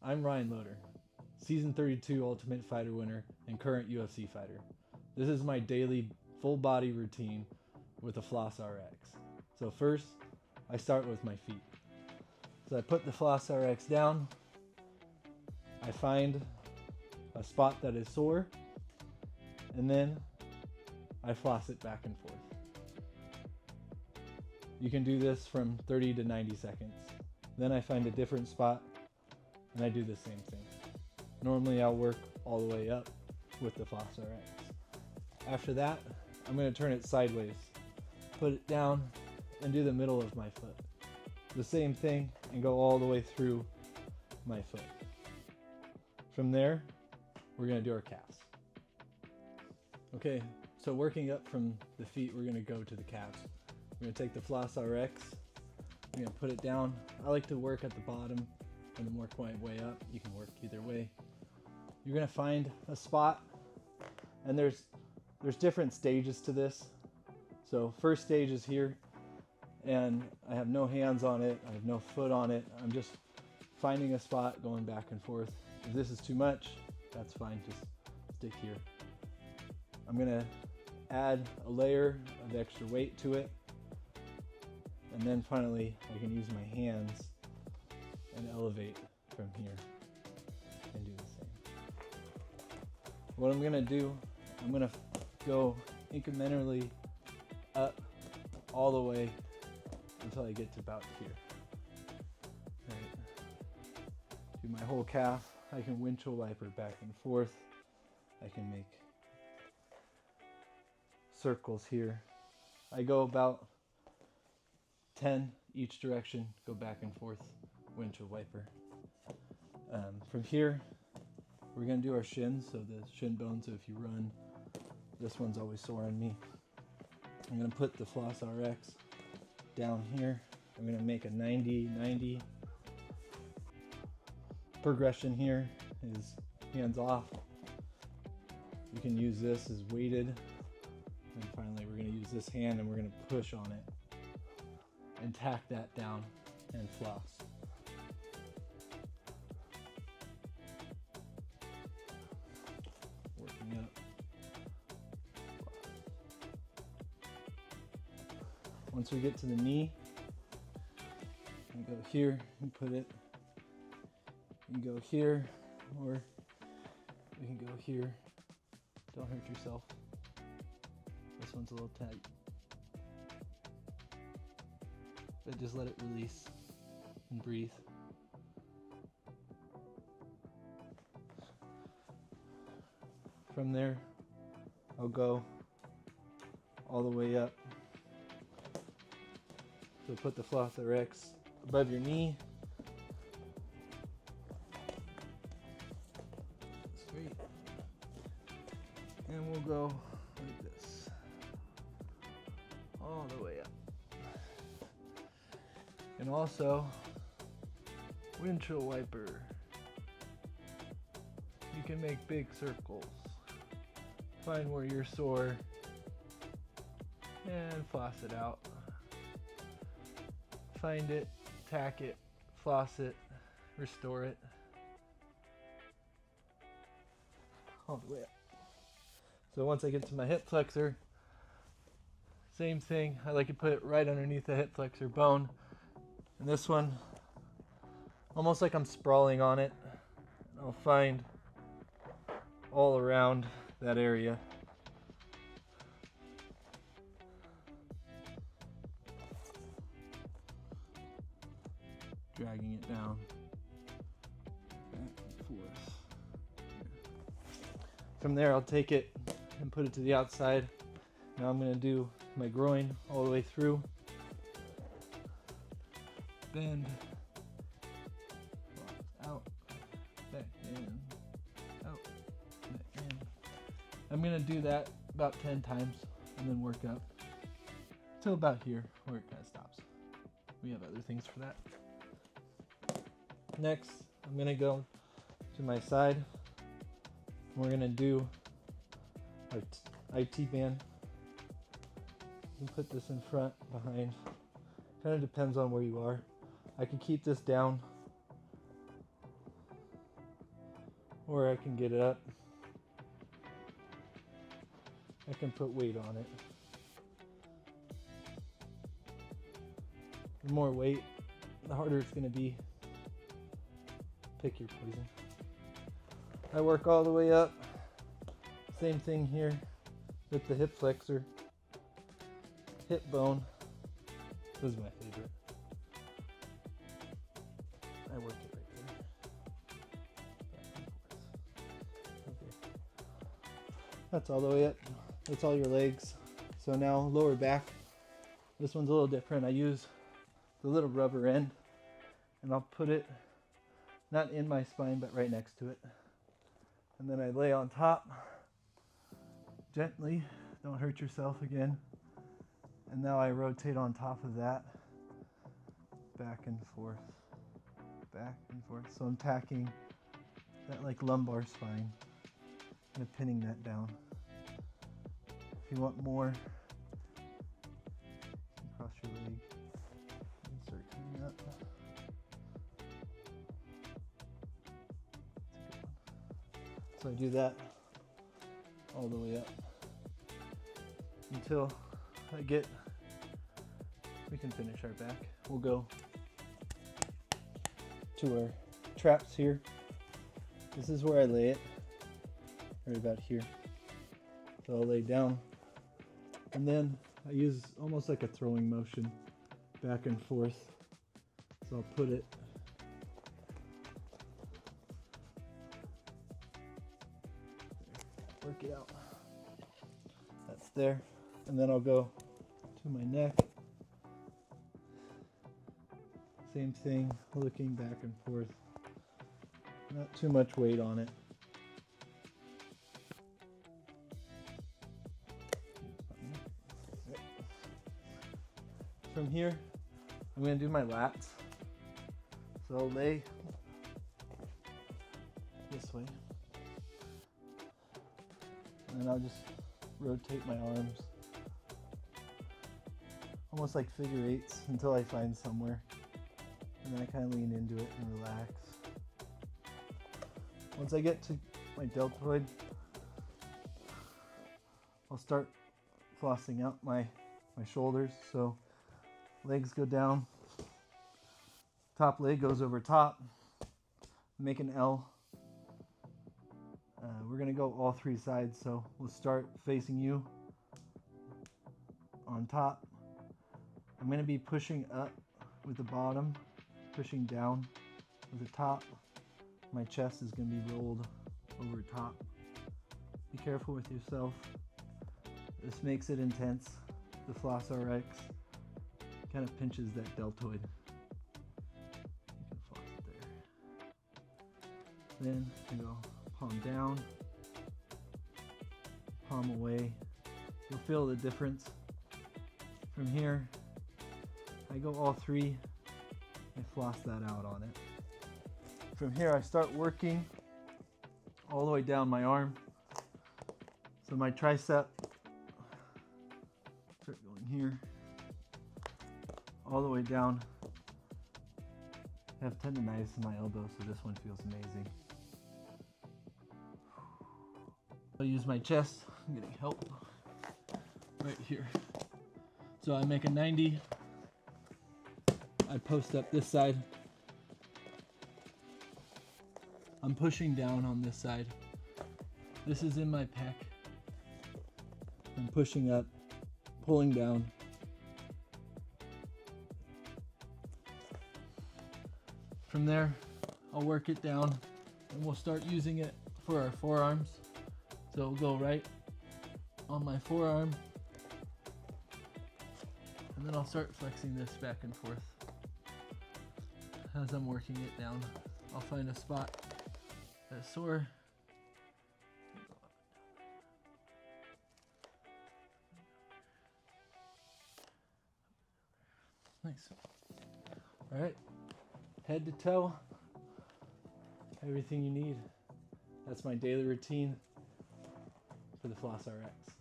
I'm Ryan Loder, Season 32 Ultimate Fighter winner and current UFC fighter. This is my daily full body routine with the FLOSSRX. So first, I start with my feet. So I put the FLOSSRX down, I find a spot that is sore, and then I floss it back and forth. You can do this from 30 to 90 seconds. Then I find a different spot and I do the same thing. Normally I'll work all the way up with the FLOSSRX. After that, I'm going to turn it sideways, put it down, and do the middle of my foot. The same thing and go all the way through my foot. From there, we're going to do our calves. Okay, so working up from the feet, we're going to go to the calves. We're going to take the FLOSSRX, we're going to put it down. I like to work at the bottom and then work my way up. You can work either way. You're going to find a spot, and there's different stages to this. So first stage is here, and I have no hands on it, I have no foot on it. I'm just finding a spot, going back and forth. If this is too much, that's fine, just stick here. I'm going to add a layer of extra weight to it. And then finally, I can use my hands and elevate from here and do the same. What I'm going to do, I'm going to go incrementally up all the way until I get to about here. Right. Do my whole calf. I can windshield wiper back and forth. I can make circles here. I go about 10 each direction, go back and forth, windshield wiper. From here, we're going to do our shins, so the shin bone, so if you run, this one's always sore on me. I'm going to put the FLOSSRX down here. I'm going to make a 90-90 progression here, is hands off. You can use this as weighted. And finally, we're going to use this hand and we're going to push on it and tack that down and floss. Working up. Once we get to the knee, you go here, you put it, you can go here, or we can go here. Don't hurt yourself. This one's a little tight. But just let it release and breathe. From there, I'll go all the way up. So put the FLOSSRX above your knee. Sweet. And we'll go like this. All the way up. And also, windshield wiper. You can make big circles. Find where you're sore and floss it out. Find it, tack it, floss it, restore it. All the way up. So once I get to my hip flexor, same thing. I like to put it right underneath the hip flexor bone. And this one, almost like I'm sprawling on it. I'll find all around that area. Dragging it down. Back and forth. From there, I'll take it and put it to the outside. Now I'm going to do my groin all the way through. Bend, out, back in, out, back in. I'm going to do that about 10 times and then work up till about here where it kind of stops. We have other things for that. Next, I'm going to go to my side. We're going to do our IT band. You can put this in front, behind. Kind of depends on where you are. I can keep this down or I can get it up. I can put weight on it. The more weight, the harder it's going to be. Pick your poison. I work all the way up. Same thing here with the hip flexor. Hip bone. This is my favorite. I work it right there. Back and forth. Okay. That's all the way up. That's all your legs. So now lower back. This one's a little different. I use the little rubber end and I'll put it not in my spine but right next to it. And then I lay on top gently. Don't hurt yourself again. And now I rotate on top of that, back and forth, back and forth. So I'm tacking that like lumbar spine and pinning that down. If you want more, cross your leg and start coming up. So I do that all the way up until I get, we can finish our back. We'll go to our traps here. This is where I lay it, right about here. So I'll lay down and then I use almost like a throwing motion back and forth. So I'll put it there. Work it out. That's there. And then I'll go to my neck. Same thing, looking back and forth. Not too much weight on it. From here, I'm going to do my lats. So I'll lay this way. And then I'll just rotate my arms. Almost like figure eights until I find somewhere. And then I kind of lean into it and relax. Once I get to my deltoid, I'll start flossing out my shoulders. So legs go down, top leg goes over top, make an L. We're gonna go all three sides, so we'll start facing you on top. I'm gonna be pushing up with the bottom, pushing down with the top. My chest is gonna be rolled over top. Be careful with yourself. This makes it intense. The FLOSSRX kind of pinches that deltoid. You can floss it there. Then you go palm down, palm away. You'll feel the difference. From here, I go all three and floss that out on it. From here, I start working all the way down my arm. So my tricep, start going here, all the way down. I have tendonitis in my elbow, so this one feels amazing. I'll use my chest. I'm getting help right here. So I make a 90. I post up this side. I'm pushing down on this side. This is in my pec. I'm pushing up, pulling down. From there, I'll work it down and we'll start using it for our forearms. So we'll go right on my forearm and then I'll start flexing this back and forth. As I'm working it down, I'll find a spot that's sore. Nice. All right, head to toe, everything you need. That's my daily routine for the FLOSSRX.